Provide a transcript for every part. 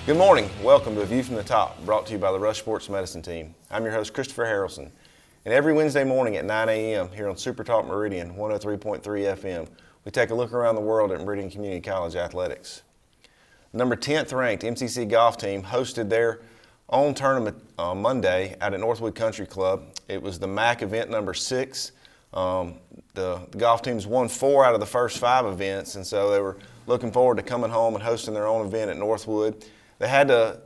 Good morning. Welcome to A View from the Top, brought to you by the Rush Sports Medicine Team. I'm your host, Christopher Haralson. And every Wednesday morning at 9 a.m. here on Super Talk Meridian 103.3 FM, we take a look around the world at Meridian Community College athletics. Number 10th ranked MCC golf team hosted their own tournament on Monday out at Northwood Country Club. It was the MAC event number 6. The golf teams won 4 out of the first 5 events, and so they were looking forward to coming home and hosting their own event at Northwood. They had to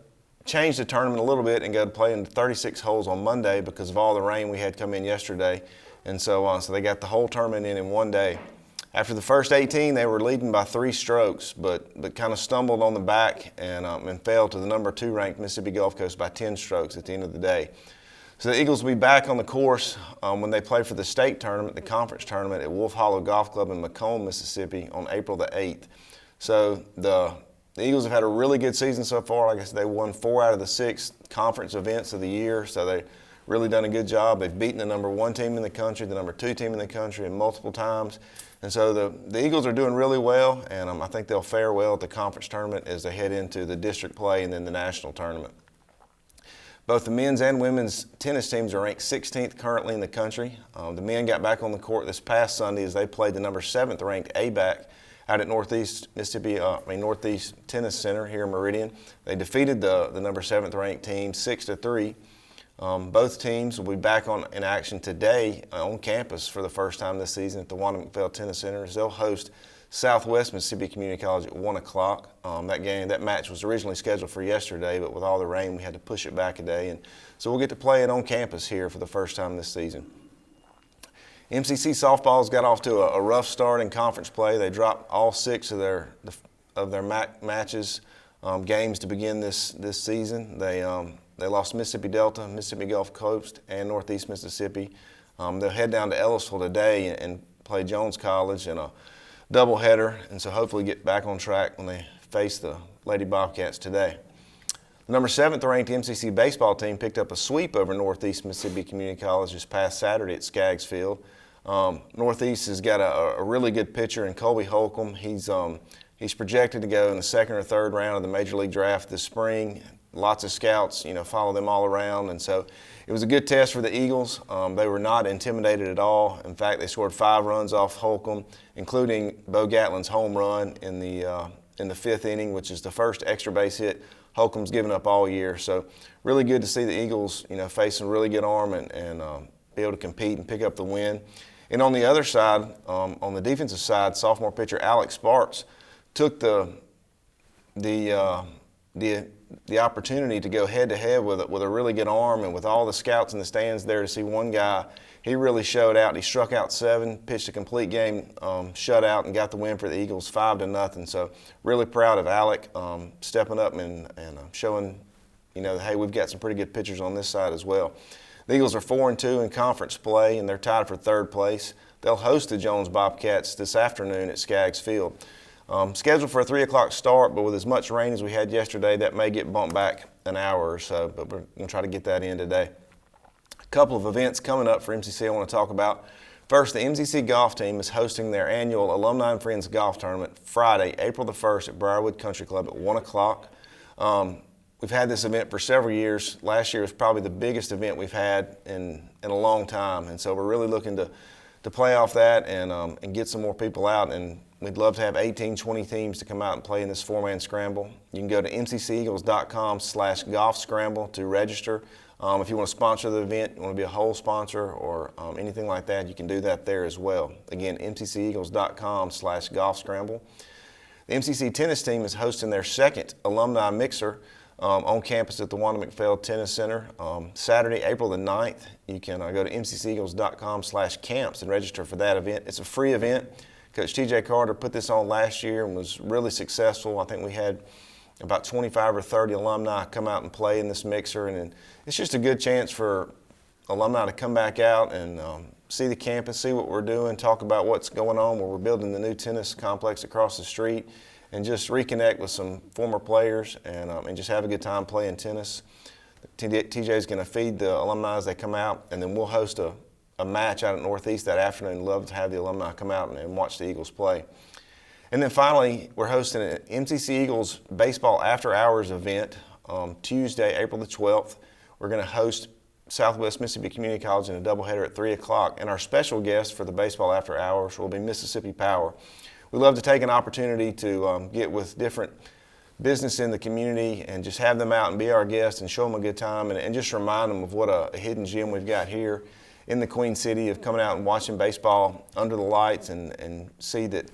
change the tournament a little bit and go to play in 36 holes on Monday because of all the rain we had come in yesterday, and so they got the whole tournament in one day. After the first 18, they were leading by 3 strokes, but kind of stumbled on the back and fell to the number 2 ranked Mississippi Gulf Coast by 10 strokes at the end of the day. So the Eagles will be back on the course when they play for the state tournament, the conference tournament at Wolf Hollow Golf Club in Macomb, Mississippi on April the 8th. So the Eagles have had a really good season so far. Like I said, they won 4 out of the 6 conference events of the year, so they've really done a good job. They've beaten the number 1 team in the country, the number 2 team in the country, and multiple times. And so the Eagles are doing really well, and I think they'll fare well at the conference tournament as they head into the district play and then the national tournament. Both the men's and women's tennis teams are ranked 16th currently in the country. The men got back on the court this past Sunday as they played the number 7th ranked ABAC out at Northeast Tennis Center here in Meridian. They defeated the number 7th ranked team 6-3. Both teams will be back in action today on campus for the first time this season at the Wanda McPhail Tennis Center. They'll host Southwest Mississippi Community College at 1 o'clock. That match was originally scheduled for yesterday, but with all the rain, we had to push it back a day. And so we'll get to play it on campus here for the first time this season. MCC softball's got off to a rough start in conference play. They dropped all 6 of their MAC matches, games to begin this season. They lost Mississippi Delta, Mississippi Gulf Coast, and Northeast Mississippi. They'll head down to Ellisville today and play Jones College in a doubleheader, and so hopefully get back on track when they face the Lady Bobcats today. The number 7th ranked MCC baseball team picked up a sweep over Northeast Mississippi Community College this past Saturday at Skaggs Field. Northeast has got a really good pitcher in Colby Holcomb. He's projected to go in the 2nd or 3rd round of the Major League Draft this spring. Lots of scouts, follow them all around, and so it was a good test for the Eagles. They were not intimidated at all. In fact, they scored 5 runs off Holcomb, including Bo Gatlin's home run in the 5th inning, which is the first extra base hit Holcomb's given up all year. So really good to see the Eagles, face some really good arm and be able to compete and pick up the win. And on the other side, on the defensive side, sophomore pitcher Alex Sparks took the opportunity to go head-to-head with a really good arm, and with all the scouts in the stands there to see one guy, he really showed out. He struck out 7, pitched a complete game shutout, and got the win for the Eagles 5-0. So really proud of Alec stepping up and showing, hey, we've got some pretty good pitchers on this side as well. The Eagles are 4-2 in conference play, and they're tied for 3rd place. They'll host the Jones Bobcats this afternoon at Skaggs Field. Scheduled for a 3 o'clock start, but with as much rain as we had yesterday, that may get bumped back an hour or so, but we're going to try to get that in today. A couple of events coming up for MCC I want to talk about. First, the MCC golf team is hosting their annual Alumni and Friends Golf Tournament Friday, April the 1st at Briarwood Country Club at 1 o'clock. We've had this event for several years. Last year was probably the biggest event we've had in a long time, and so we're really looking to play off that and get some more people out, and we'd love to have 18, 20 teams to come out and play in this 4-man scramble. You can go to mcceagles.com/golf scramble to register. If you want to sponsor the event, you want to be a whole sponsor or anything like that, you can do that there as well. Again, mcceagles.com/golf scramble. The MCC tennis team is hosting their 2nd alumni mixer on campus at the Wanda McPhail Tennis Center. Saturday, April the 9th, you can go to mcceagles.com/camps and register for that event. It's a free event. Coach T.J. Carter put this on last year and was really successful. I think we had about 25 or 30 alumni come out and play in this mixer, and it's just a good chance for alumni to come back out and see the campus, see what we're doing, talk about what's going on where we're building the new tennis complex across the street, and just reconnect with some former players and just have a good time playing tennis. TJ is going to feed the alumni as they come out, and then we'll host a match out at Northeast that afternoon. Love to have the alumni come out and watch the Eagles play. And then finally, we're hosting an MCC Eagles baseball after-hours event Tuesday, April the 12th. We're going to host Southwest Mississippi Community College in a doubleheader at 3 o'clock. And our special guest for the baseball after-hours will be Mississippi Power. We love to take an opportunity to get with different business in the community and just have them out and be our guests and show them a good time and just remind them of what a hidden gem we've got here in the Queen City, of coming out and watching baseball under the lights and see that,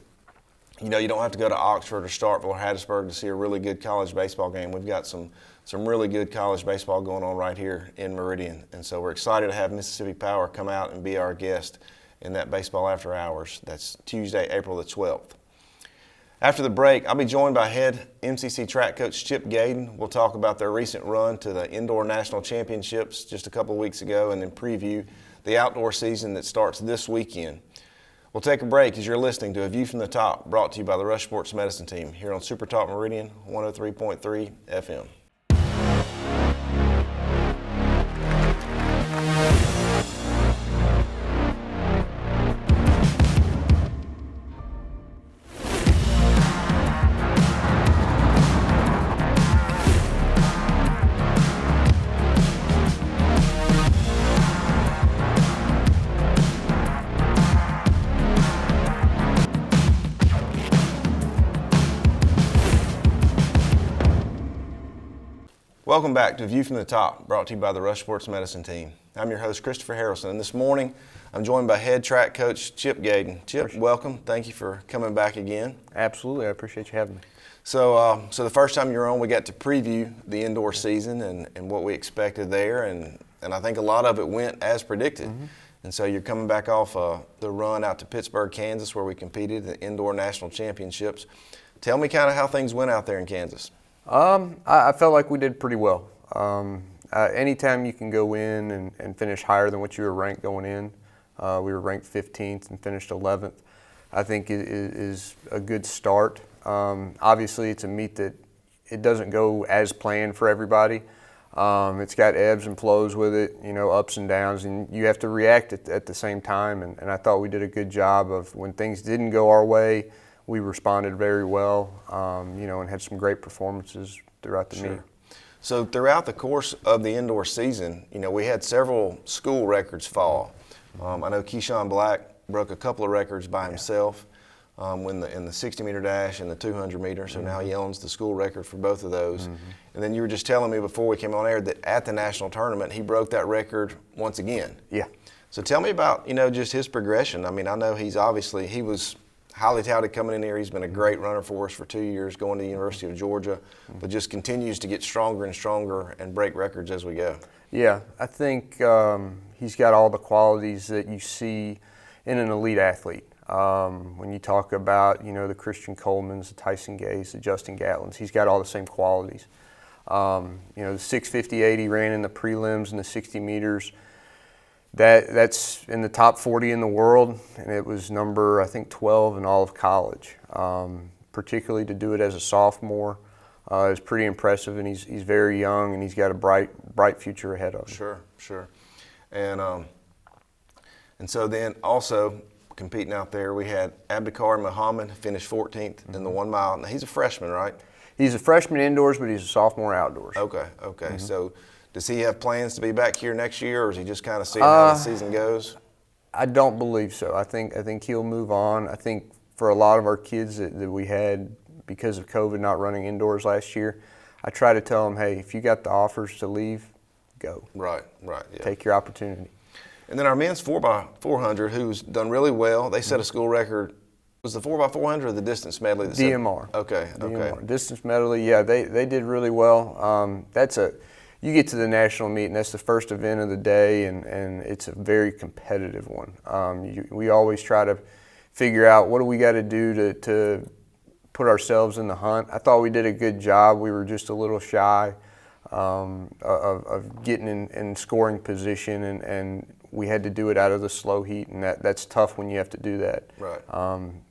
you know, you don't have to go to Oxford or Starkville or Hattiesburg to see a really good college baseball game. We've got some really good college baseball going on right here in Meridian. And so we're excited to have Mississippi Power come out and be our guest in that baseball after hours. That's Tuesday, April the 12th. After the break, I'll be joined by head MCC track coach Chip Gayden. We'll talk about their recent run to the Indoor National Championships just a couple of weeks ago and then preview the outdoor season that starts this weekend. We'll take a break as you're listening to A View from the Top, brought to you by the Rush Sports Medicine Team here on Super Talk Meridian 103.3 FM. Welcome back to A View from the Top, brought to you by the Rush Sports Medicine Team. I'm your host, Christopher Haralson, and this morning I'm joined by head track coach Chip Gayden. Chip, welcome. Thank you for coming back again. Absolutely. I appreciate you having me. So the first time you were on, we got to preview the indoor season and what we expected there, and I think a lot of it went as predicted. Mm-hmm. And so you're coming back off the run out to Pittsburgh, Kansas, where we competed at the Indoor National Championships. Tell me kind of how things went out there in Kansas. I felt like we did pretty well. Anytime you can go in and finish higher than what you were ranked going in, we were ranked 15th and finished 11th, I think it is a good start. Obviously, it's a meet that it doesn't go as planned for everybody. It's got ebbs and flows with it, you know, ups and downs, and you have to react at the same time. And I thought we did a good job of when things didn't go our way, we responded very well, you know, and had some great performances throughout the meet. So throughout the course of the indoor season, you know, we had several school records fall. I know Keyshawn Black broke a couple of records by himself in the 60-meter dash and the 200-meter, so now he owns the school record for both of those. Mm-hmm. And then you were just telling me before we came on air that at the national tournament, he broke that record once again. Yeah. So tell me about, you know, just his progression. I mean, I know he was highly touted coming in here. He's been a great runner for us for 2 years, going to the University of Georgia, but just continues to get stronger and stronger and break records as we go. Yeah, I think he's got all the qualities that you see in an elite athlete. When you talk about, you know, the Christian Colemans, the Tyson Gays, the Justin Gatlins, he's got all the same qualities. You know, the 6:58 he ran in the prelims and the 60 meters. That's in the top 40 in the world, and it was number, I think, 12 in all of college. Particularly to do it as a sophomore is pretty impressive, and he's very young, and he's got a bright future ahead of him. Sure. And so then also competing out there, we had Abdikar Muhammad finished 14th in the 1 mile. Now, he's a freshman, right? He's a freshman indoors, but he's a sophomore outdoors. Okay. Mm-hmm. So does he have plans to be back here next year, or is he just kind of seeing how the season goes? I don't believe so. I think he'll move on. I think for a lot of our kids that we had, because of COVID not running indoors last year, I try to tell them, hey, if you got the offers to leave, go. Right. Yeah. Take your opportunity. And then our men's 4x400, who's done really well, they set a school record. Was the 4x400 or the distance medley? DMR. Okay. DMR. Distance medley, yeah, they did really well. You get to the national meet, and that's the first event of the day, and it's a very competitive one. We always try to figure out what do we got to do to put ourselves in the hunt. I thought we did a good job. We were just a little shy of getting in scoring position, and we had to do it out of the slow heat, and that's tough when you have to do that. Right.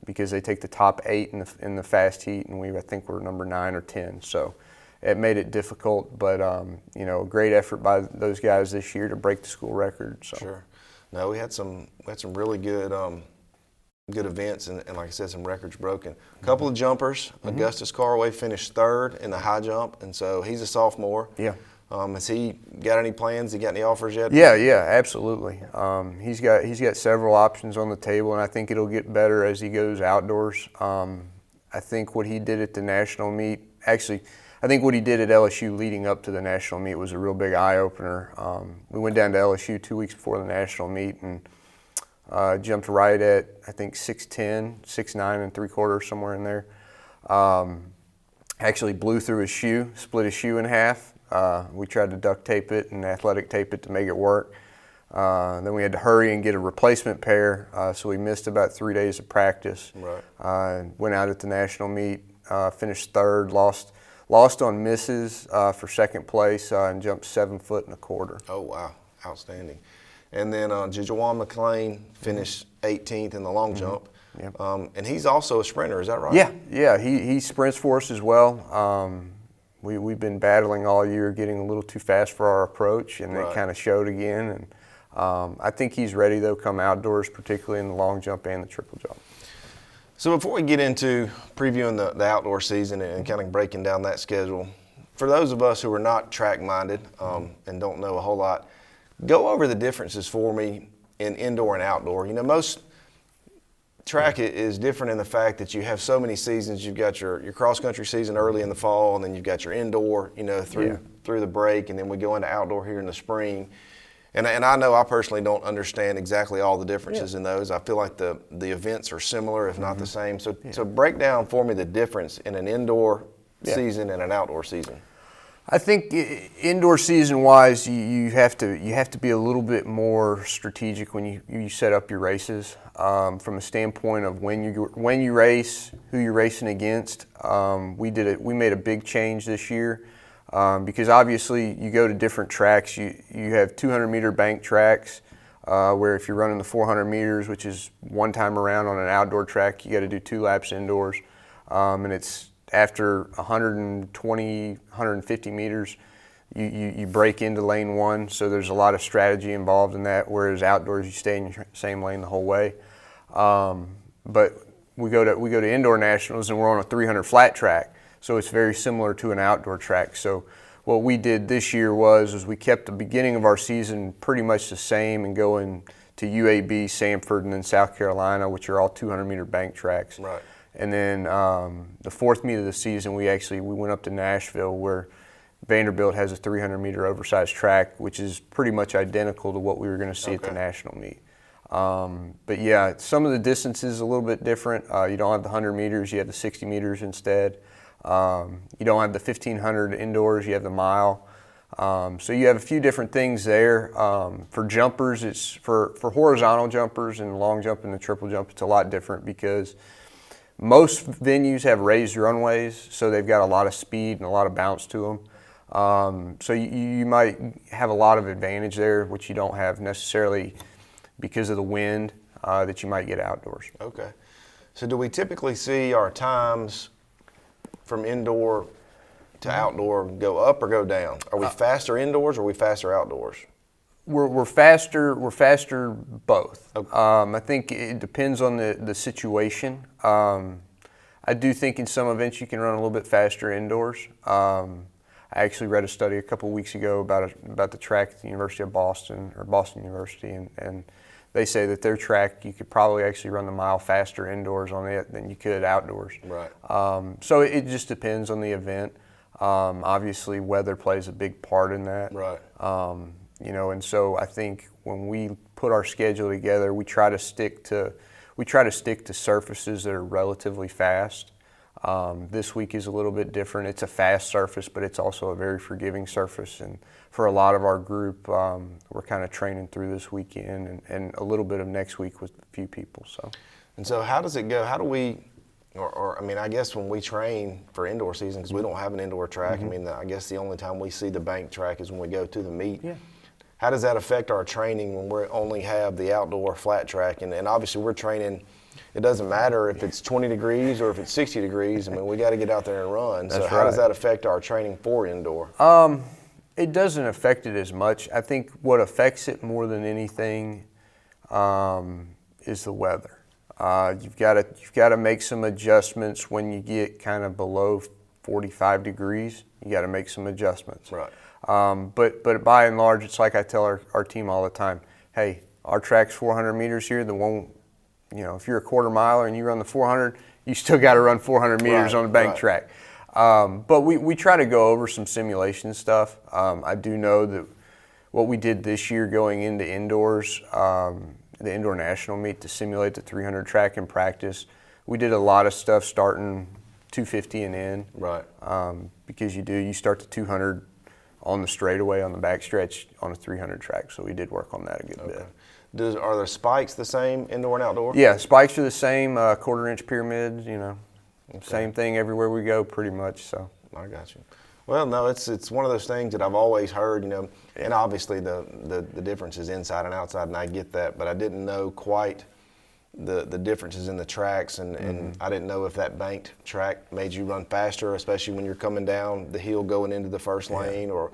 Because they take the top 8 in the fast heat, and I think we're number 9 or 10. So it made it difficult, but you know, a great effort by those guys this year to break the school record. So. Sure. No, we had some really good good events, and like I said, some records broken. A couple of jumpers. Augustus Carway finished third in the high jump, and so he's a sophomore. Yeah. Has he got any plans? He got any offers yet? Yeah, absolutely. He's got several options on the table, and I think it'll get better as he goes outdoors. I think what he did at the national meet, actually, I think what he did at LSU leading up to the national meet was a real big eye-opener. We went down to LSU 2 weeks before the national meet and jumped right at, I think, 6'10", 6'9 3/4, somewhere in there. Actually blew through his shoe, split his shoe in half. We tried to duct tape it and athletic tape it to make it work. Then we had to hurry and get a replacement pair, so we missed about 3 days of practice. Right. Went out at the national meet, finished third, lost on misses for second place, and jumped 7 1/4. Oh, wow. Outstanding. And then Jajuan McClain finished 18th in the long jump. Yep. And he's also a sprinter, is that right? Yeah. He sprints for us as well. We've been battling all year, getting a little too fast for our approach, and Right. it kind of showed again. And I think he's ready, though, come outdoors, particularly in the long jump and the triple jump. So before we get into previewing the outdoor season and kind of breaking down that schedule, for those of us who are not track-minded and don't know a whole lot, go over the differences for me in indoor and outdoor. You know, most track is different in the fact that you have so many seasons. You've got your cross-country season early in the fall, and then you've got your indoor, you know, through the break, and then we go into outdoor here in the spring. And I know I personally don't understand exactly all the differences in those. I feel like the events are similar, if not the same. So break down for me the difference in an indoor season and an outdoor season. I think indoor season wise, you have to be a little bit more strategic when you set up your races, from a standpoint of when you race, who you're racing against. We made a big change this year, because obviously you go to different tracks. You have 200-meter bank tracks, where if you're running the 400 meters, which is one time around on an outdoor track, you got to do 2 laps indoors, and it's after 120, 150 meters, you break into lane 1, so there's a lot of strategy involved in that, whereas outdoors you stay in your same lane the whole way. But we go to indoor nationals and we're on a 300 flat track, so it's very similar to an outdoor track. So what we did this year was we kept the beginning of our season pretty much the same and going to UAB, Sanford, and then South Carolina, which are all 200-meter bank tracks. Right. And then the 4th meet of the season, we went up to Nashville, where Vanderbilt has a 300-meter oversized track, which is pretty much identical to what we were going to see at the national meet. But yeah, some of the distances a little bit different. You don't have the 100 meters, you have the 60 meters instead. You don't have the 1,500 indoors, you have the mile. So you have a few different things there. For jumpers, it's for horizontal jumpers and long jump and the triple jump, it's a lot different because most venues have raised runways, so they've got a lot of speed and a lot of bounce to them. So you might have a lot of advantage there, which you don't have necessarily because of the wind that you might get outdoors. Okay. So do we typically see our times from indoor to outdoor go up or go down? Are we faster indoors or are we faster outdoors? We're faster both. Okay. I think it depends on the situation. I do think in some events you can run a little bit faster indoors. I actually read a study a couple of weeks ago about the track at the University of Boston, or Boston University, and they say that their track, you could probably actually run the mile faster indoors on it than you could outdoors. Right. So it just depends on the event. Obviously weather plays a big part in that. Right. You know, and so I think when we put our schedule together, we try to stick to surfaces that are relatively fast. This week is a little bit different. It's a fast surface, but it's also a very forgiving surface. And for a lot of our group, we're kind of training through this weekend and a little bit of next week with a few people. And so how does it go? How do we, or I mean, I guess when we train for indoor season, because we don't have an indoor track, I mean, I guess the only time we see the bank track is when we go to the meet. Yeah. How does that affect our training when we only have the outdoor flat track? And obviously we're training, it doesn't matter if it's 20 degrees or if it's 60 degrees. I mean, we got to get out there and run. So how does that affect our training for indoor? It doesn't affect it as much. I think what affects it more than anything is the weather. You've got to make some adjustments when you get kind of below 45 degrees. You got to make some adjustments. Right. But by and large, it's like I tell our team all the time. Hey, our track's 400 meters here. The one, if you're a quarter miler and you run the 400, you still got to run 400 meters on the bank track. But we try to go over some simulation stuff. I do know that what we did this year going into indoors, the indoor national meet to simulate the 300 track in practice, we did a lot of stuff starting 250 and in. Right. Because you start the 200 on the straightaway on the backstretch on a 300 track. So we did work on that a good bit. Are the spikes the same indoor and outdoor? Yeah, spikes are the same, quarter-inch pyramids, Same thing everywhere we go pretty much. So I got you. Well, no, it's one of those things that I've always heard, and obviously the difference is inside and outside, and I get that, but I didn't know quite the differences in the tracks, and I didn't know if that banked track made you run faster, especially when you're coming down the hill going into the first lane, or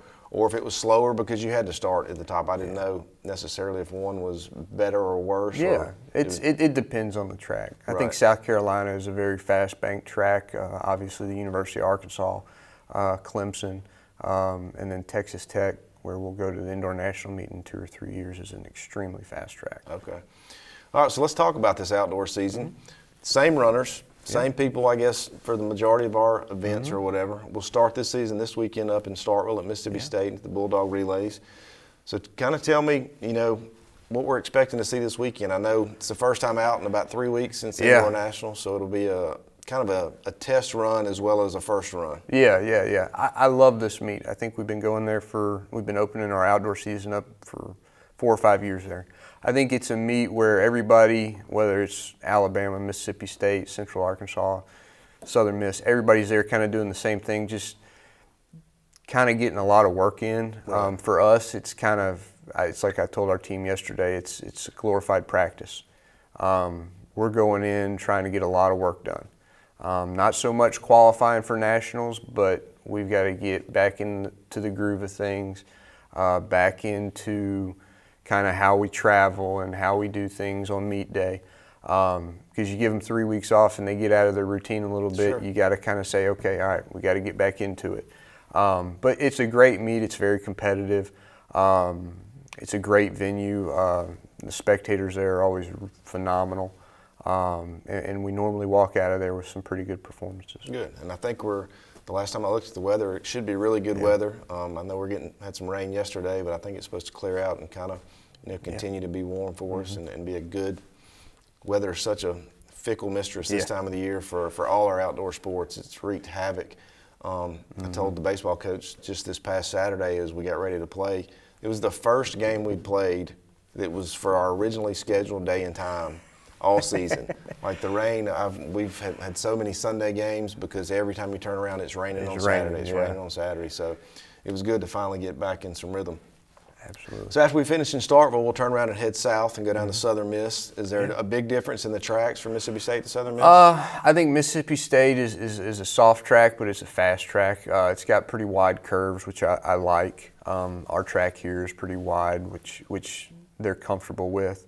if it was slower because you had to start at the top. I didn't know necessarily if one was better or worse. Yeah, it depends on the track. I think South Carolina is a very fast bank track. Obviously, the University of Arkansas, Clemson, and then Texas Tech, where we'll go to the indoor national meet in 2 or 3 years, is an extremely fast track. Okay. All right, so let's talk about this outdoor season. Same runners, same people, I guess, for the majority of our events or whatever. We'll start this season this weekend up in Starkville at Mississippi State at the Bulldog Relays. So kind of tell me, what we're expecting to see this weekend. I know it's the first time out in about 3 weeks since the Indoor National, so it'll be a kind of a test run as well as a first run. Yeah. I love this meet. I think we've been going there we've been opening our outdoor season up for 4 or 5 years there. I think it's a meet where everybody, whether it's Alabama, Mississippi State, Central Arkansas, Southern Miss, everybody's there kind of doing the same thing, just kind of getting a lot of work in. Right. For us, it's it's like I told our team yesterday, it's a glorified practice. We're going in trying to get a lot of work done. Not so much qualifying for nationals, but we've got to get back into the groove of things, back into kind of how we travel and how we do things on meet day. Because you give them 3 weeks off and they get out of their routine a little bit, you got to kind of say, okay, all right, we got to get back into it. But it's a great meet. It's very competitive. It's a great venue. The spectators there are always phenomenal. And we normally walk out of there with some pretty good performances. Good, and I think the last time I looked at the weather, it should be really good weather. I know had some rain yesterday, but I think it's supposed to clear out and kind of continue to be warm for us and be a good weather. Is such a fickle mistress this time of the year for all our outdoor sports. It's wreaked havoc. I told the baseball coach just this past Saturday as we got ready to play, it was the first game we played that was for our originally scheduled day and time all season. Like the rain, we've had so many Sunday games because every time you turn around, it's raining on Saturday. It's raining on Saturday. So it was good to finally get back in some rhythm. Absolutely. So after we finish in Starkville, we'll turn around and head south and go down to Southern Miss. Is there a big difference in the tracks from Mississippi State to Southern Miss? I think Mississippi State is a soft track, but it's a fast track. It's got pretty wide curves, which I like. Our track here is pretty wide, which they're comfortable with.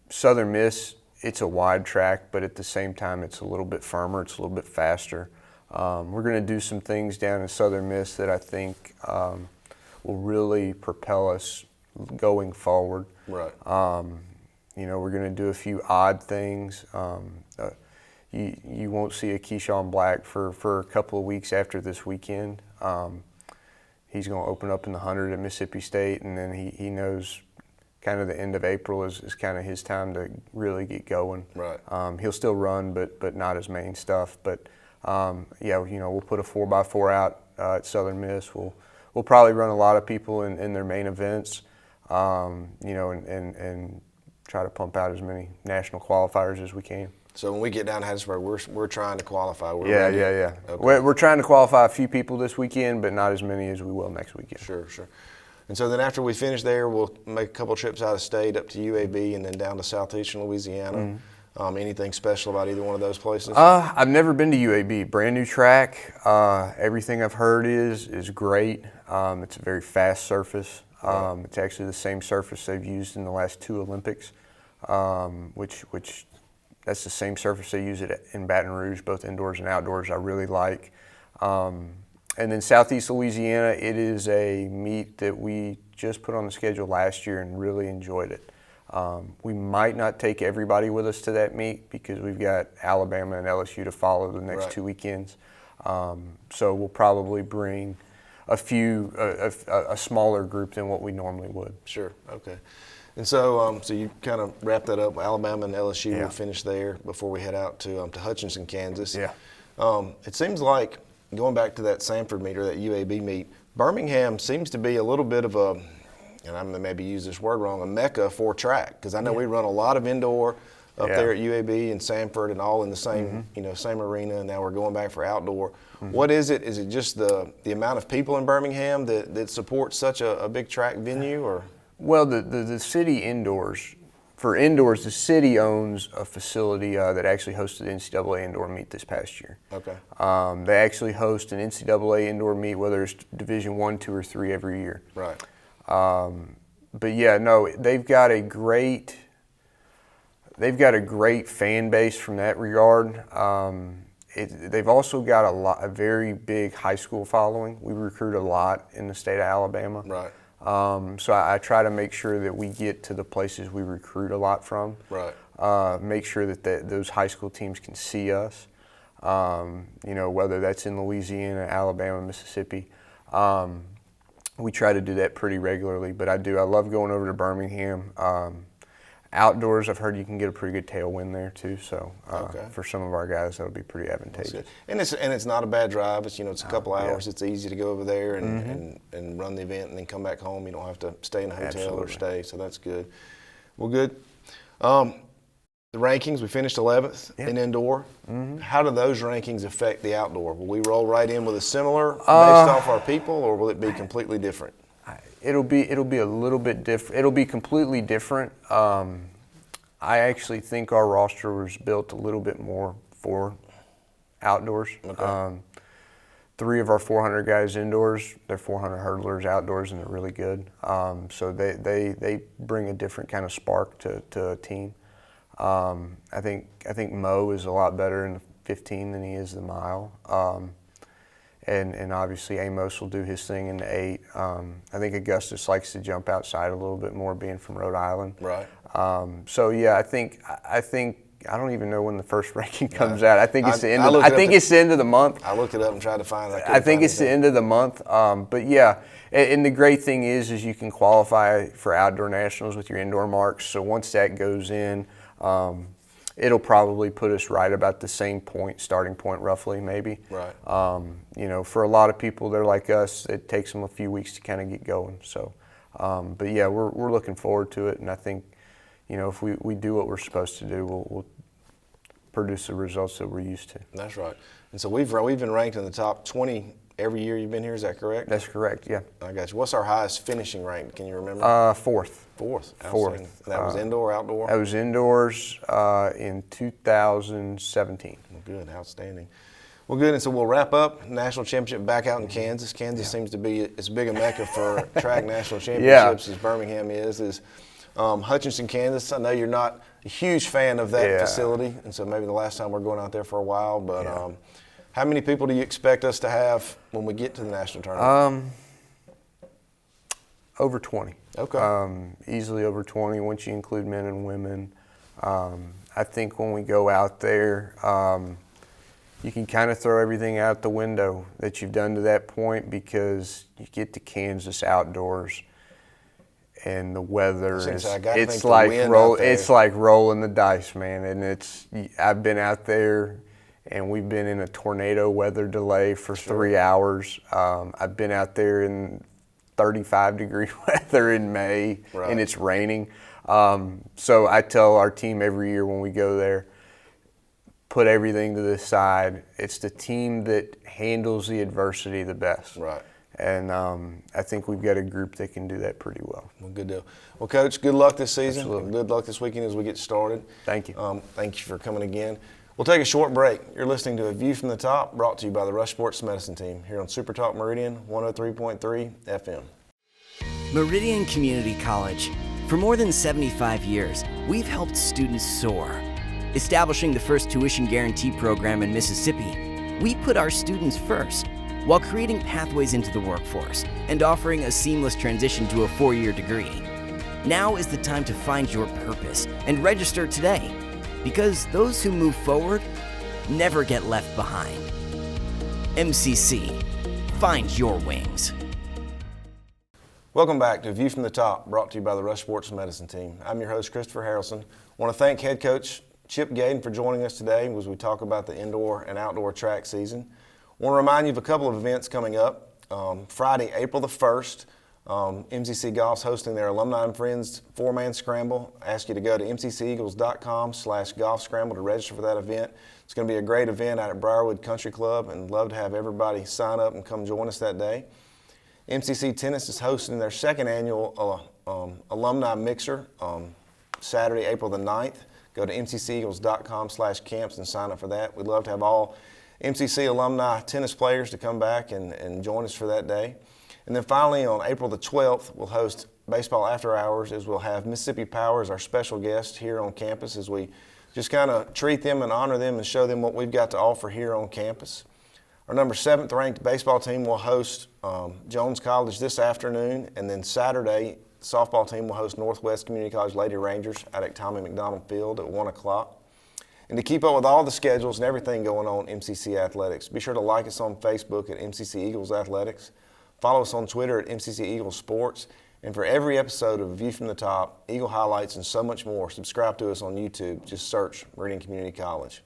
Southern Miss, it's a wide track, but at the same time, it's a little bit firmer. It's a little bit faster. We're going to do some things down in Southern Miss that I think will really propel us going forward. Right. We're going to do a few odd things. You won't see a Keyshawn Black for a couple of weeks after this weekend. He's going to open up in the 100 at Mississippi State, and then he knows kind of the end of April is kind of his time to really get going. Right. He'll still run, but not his main stuff. But we'll put a 4x4 out at Southern Miss. We'll probably run a lot of people in their main events, and try to pump out as many national qualifiers as we can. So when we get down to Hattiesburg, we're trying to qualify. Yeah. Okay. We're trying to qualify a few people this weekend, but not as many as we will next weekend. Sure. And so then after we finish there, we'll make a couple trips out of state up to UAB and then down to southeastern Louisiana. Anything special about either one of those places? I've never been to UAB. Brand new track. Everything I've heard is great. It's a very fast surface. It's actually the same surface they've used in the last 2 Olympics. which that's the same surface they use it in Baton Rouge, both indoors and outdoors. I really like. And then Southeast Louisiana, it is a meet that we just put on the schedule last year and really enjoyed it. We might not take everybody with us to that meet because we've got Alabama and LSU to follow the next 2 weekends. So we'll probably bring a smaller group than what we normally would. Sure. Okay. And so, so you kind of wrap that up. Alabama and LSU will finish there before we head out to Hutchinson, Kansas. Yeah. It seems like going back to that Sanford meet or that UAB meet, Birmingham seems to be a little bit of a, and I'm going to maybe use this word wrong, a mecca for track, because I know we run a lot of indoor up there at UAB and Sanford and all in the same same arena, and now we're going back for outdoor. What is it? Is it just the amount of people in Birmingham that support such a big track venue, or? Well, the city indoors, for indoors, the city owns a facility that actually hosted the NCAA indoor meet this past year. Okay. They actually host an NCAA indoor meet, whether it's Division I, II, or III every year. Right. But yeah, no, they've got a great fan base from that regard. They've also got a very big high school following. We recruit a lot in the state of Alabama. Right. So I try to make sure that we get to the places we recruit a lot from. Right. Make sure that those high school teams can see us. Whether that's in Louisiana, Alabama, Mississippi. We try to do that pretty regularly, but I love going over to Birmingham. Outdoors, I've heard you can get a pretty good tailwind there too. So for some of our guys, that'll be pretty advantageous. And it's not a bad drive. It's it's a couple hours. It's easy to go over there and run the event and then come back home. You don't have to stay in a hotel or stay. So that's good. Well, good. The rankings, we finished 11th in indoor. How do those rankings affect the outdoor? Will we roll right in with a similar based off our people, or will it be completely different? It'll be a little bit different. It'll be completely different. I actually think our roster was built a little bit more for outdoors. Okay. 3 of our 400 guys indoors, they're 400 hurdlers outdoors, and they're really good. So they bring a different kind of spark to a team. I think Mo is a lot better in the 15 than he is the mile. And obviously Amos will do his thing in the 8. I think Augustus likes to jump outside a little bit more, being from Rhode Island. Right. So yeah, I think I don't even know when the first ranking comes out. I think it's the end. It's the end of the month. I looked it up and tried to find it. I think it's the end of the month. But yeah, and the great thing is you can qualify for outdoor nationals with your indoor marks. So once that goes in, it'll probably put us right about the same starting point roughly, maybe. Right. For a lot of people, they're like us. It takes them a few weeks to kind of get going. So, but yeah, we're looking forward to it, and I think, if we do what we're supposed to do, we'll produce the results that we're used to. That's right. And so we've been ranked in the top 20 every year you've been here. Is that correct? That's correct. Yeah. I got you. What's our highest finishing rank? Can you remember? 4th. 4th. Fourth. And that was indoor, outdoor? That was indoors in 2017. Well, good. Outstanding. Well, good. And so we'll wrap up national championship back out in Kansas. Kansas seems to be as big a mecca for track national championships as Birmingham is Hutchinson, Kansas. I know you're not a huge fan of that facility, and so maybe the last time we're going out there for a while. But how many people do you expect us to have when we get to the national tournament? Over 20. Okay. Easily over 20 once you include men and women. I think when we go out there, you can kind of throw everything out the window that you've done to that point, because you get to Kansas outdoors and the weather it's like rolling the dice, man. And I've been out there and we've been in a tornado weather delay for 3 hours. I've been out there in 35-degree weather in May, and it's raining. So I tell our team every year when we go there, put everything to the side. It's the team that handles the adversity the best. Right. And I think we've got a group that can do that pretty well. Well, good deal. Well, Coach, good luck this season. Absolutely. Good luck this weekend as we get started. Thank you. Thank you for coming again. We'll take a short break. You're listening to A View from the Top, brought to you by the Rush Sports Medicine Team here on Super Talk Meridian 103.3 FM. Meridian Community College. For more than 75 years, we've helped students soar. Establishing the first tuition guarantee program in Mississippi, we put our students first, while creating pathways into the workforce and offering a seamless transition to a 4-year degree. Now is the time to find your purpose and register today, because those who move forward never get left behind. MCC, find your wings. Welcome back to A View from the Top, brought to you by the Rush Sports Medicine Team. I'm your host, Christopher Haralson. I want to thank head coach Chip Gayden for joining us today as we talk about the indoor and outdoor track season. I want to remind you of a couple of events coming up. Friday, April the 1st, MCC Golf's hosting their Alumni and Friends 4-man scramble. I ask you to go to mcceagles.com/golf scramble to register for that event. It's going to be a great event out at Briarwood Country Club, and love to have everybody sign up and come join us that day. MCC Tennis is hosting their second annual alumni mixer Saturday, April the 9th. Go to mcceagles.com/camps and sign up for that. We'd love to have all MCC alumni tennis players to come back and join us for that day. And then finally, on April the 12th, we'll host Baseball After Hours, as we'll have Mississippi Power as our special guest here on campus, as we just kind of treat them and honor them and show them what we've got to offer here on campus. Our number 7th ranked baseball team will host Jones College this afternoon, and then Saturday, the softball team will host Northwest Community College Lady Rangers out at Tommy McDonald Field at 1 o'clock. And to keep up with all the schedules and everything going on MCC Athletics, be sure to like us on Facebook at MCC Eagles Athletics, follow us on Twitter at MCC Eagles Sports, and for every episode of A View from the Top, Eagle Highlights, and so much more, subscribe to us on YouTube. Just search Meridian Community College.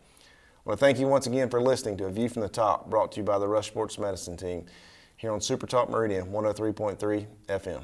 I want to thank you once again for listening to A View from the Top, brought to you by the Rush Sports Medicine Team here on Super Talk Meridian 103.3 FM.